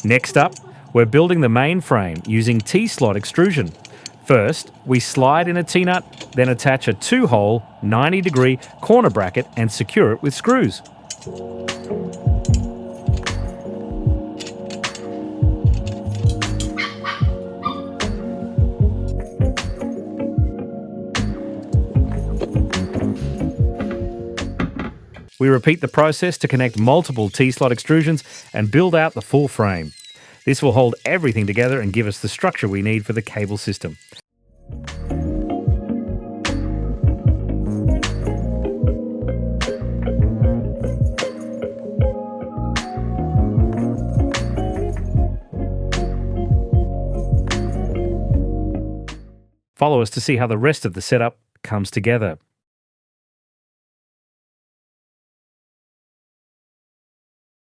Next up, we're building the main frame using T-slot extrusion. First, we slide in a T-nut, then attach a 2-hole, 90-degree corner bracket and secure it with screws. We repeat the process to connect multiple T-slot extrusions and build out the full frame. This will hold everything together and give us the structure we need for the cable system. Follow us to see how the rest of the setup comes together.